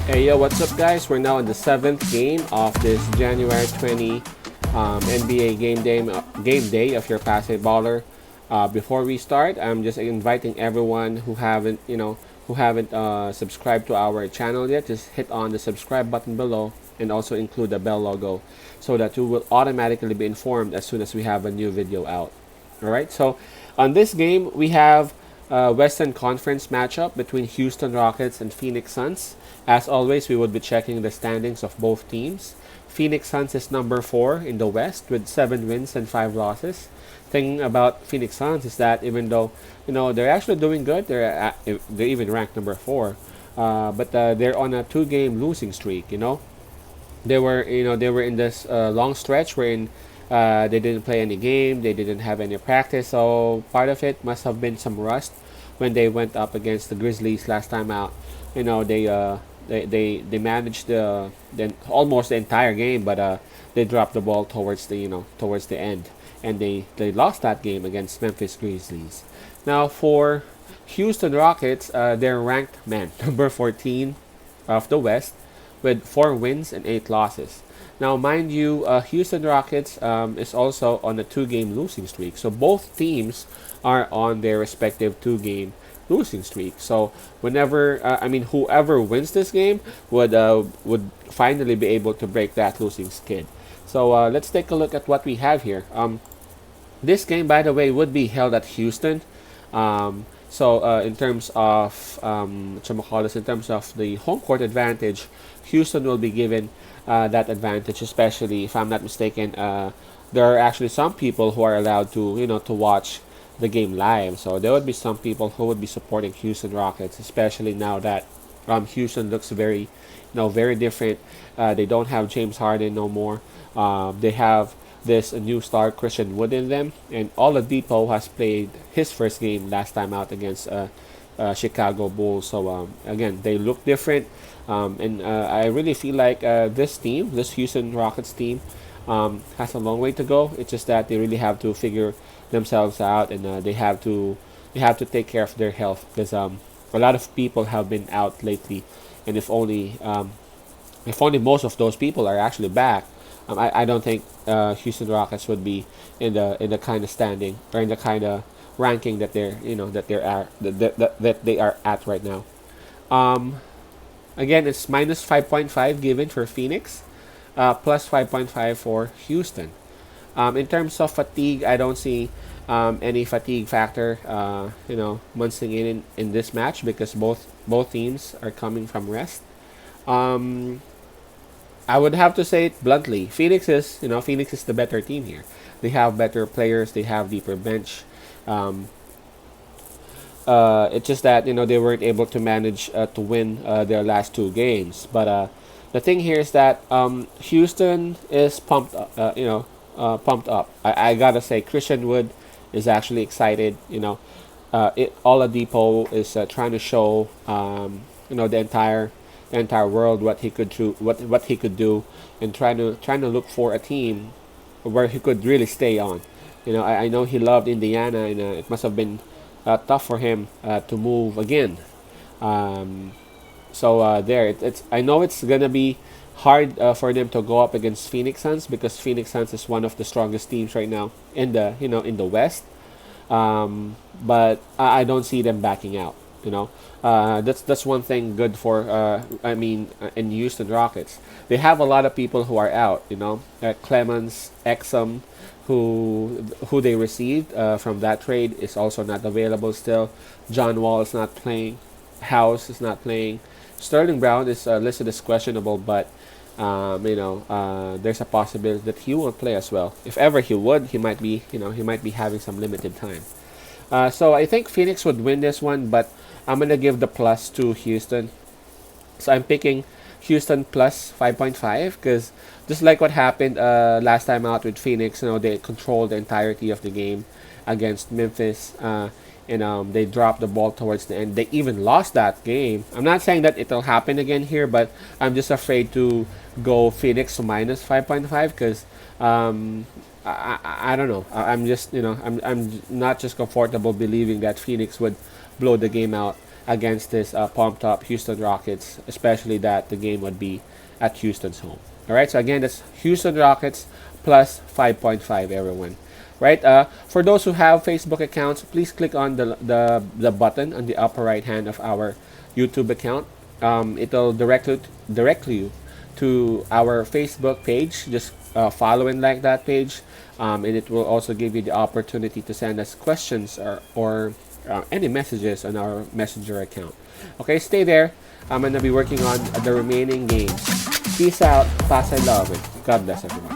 Hey yo, what's up guys? We're now in the 7th game of this January 20 NBA game day of your passive baller. Before we start, I'm just inviting everyone who haven't subscribed to our channel yet. Just hit on the subscribe button below and also include the bell logo so that you will automatically be informed as soon as we have a new video out. All right. So on this game, we have Western Conference matchup between Houston Rockets and Phoenix Suns. As always, we would be checking the standings of both teams. Phoenix Suns is number 4 in the West with 7 wins and 5 losses. Thing about Phoenix Suns is that even though they're actually doing good, they're even ranked number 4, but they're on a 2-game losing streak. They were in this long stretch wherein they didn't play any game, they didn't have any practice, so part of it must have been some rust when they went up against the Grizzlies last time out. They managed almost the entire game, but they dropped the ball towards the end, and they lost that game against Memphis Grizzlies. Now for Houston Rockets, they're ranked number 14 of the West with 4 wins and 8 losses. Now, mind you, Houston Rockets is also on a 2-game losing streak. So both teams are on their respective 2-game losing streak. So whoever wins this game would finally be able to break that losing skid. So let's take a look at what we have here. This game, by the way, would be held at Houston. In terms of in terms of the home court advantage, Houston will be given that advantage, especially if I'm not mistaken. There are actually some people who are allowed to watch the game live. So there would be some people who would be supporting Houston Rockets, especially now that Houston looks very different. They don't have James Harden no more. They have this new star Christian Wood in them, and Oladipo has played his first game last time out against Chicago Bulls. So again, they look different, and I really feel like this Houston Rockets team, has a long way to go. It's just that they really have to figure themselves out, and they have to take care of their health because a lot of people have been out lately, and if only most of those people are actually back, I don't think Houston Rockets would be in the kind of standing or in the kind of ranking that they are at right now. Um, Again, it's minus 5.5 given for Phoenix, plus 5.5 for Houston. In terms of fatigue, I don't see any fatigue factor, munching in this match because both teams are coming from rest. Um, I would have to say it bluntly. Phoenix is the better team here. They have better players. They have deeper bench. Um, it's just that they weren't able to manage to win their last 2 games. But the thing here is that Houston is pumped up. I gotta say, Christian Wood is actually excited. Oladipo is trying to show the entire world what he could do, and trying to look for a team where he could really stay on. I know he loved Indiana, and it must have been tough for him to move again. Um, it's I know it's gonna be hard for them to go up against Phoenix Suns because Phoenix Suns is one of the strongest teams right now in the West. But I don't see them backing out. That's one thing good for in Houston Rockets. They have a lot of people who are out. Clemens, Exum, who they received from that trade is also not available still. John Wall is not playing. House is not playing. Sterling Brown is listed as questionable, but there's a possibility that he won't play as well. If ever he would, he might be having some limited time. So I think Phoenix would win this one, but I'm gonna give the plus to Houston. So I'm picking Houston plus 5.5 because just like what happened last time out with Phoenix, they controlled the entirety of the game against Memphis, and they dropped the ball towards the end. They even lost that game. I'm not saying that it'll happen again here, but I'm just afraid to go Phoenix to minus 5.5 because I don't know. I'm just I'm not just comfortable believing that Phoenix would blow the game out against this pumped up Houston Rockets, especially that the game would be at Houston's home. All right, so again, that's Houston Rockets plus 5.5 everyone. Right, for those who have Facebook accounts, please click on the button on the upper right hand of our YouTube account. It'll direct you to our Facebook page. Just follow and like that page, and it will also give you the opportunity to send us questions or any messages on our messenger account. Okay, stay there. I'm gonna be working on the remaining games. Peace out, pass I love it. God bless everyone.